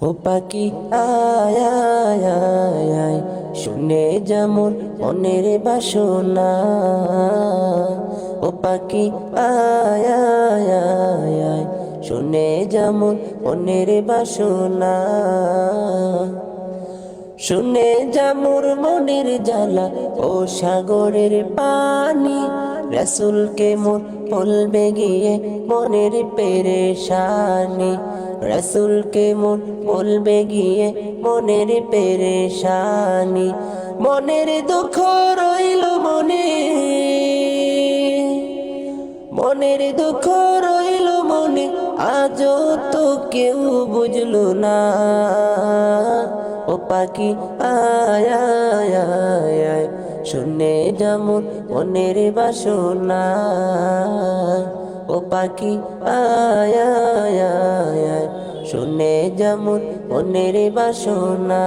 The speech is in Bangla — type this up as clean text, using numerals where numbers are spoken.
ও পাখি আয় আয় আয় আয়, শুনে যেমন মনের বাসনা। ও পাখি আয় আয় আয় আয়, শুনে যেমন মনের বাসনা। শুনে যেমন মনের জ্বালা ও সাগরের পানি, রাসূলকে মোর বলবে গিয়ে মনের পেরেশানি। রাসূলকে মোর বলবে গিয়ে মনের পেরেশানি। মনের দুঃখ রইল মনে, মনের দুঃখ রইল মনে, আজও তো কেউ বুঝলো না। ও পাখি আয় আয় আয় আয়, শুনে যেমন মনের বাসনা। ও পাখি আয় আয় আয় আয়, শুনে যেমন মনের বাসনা।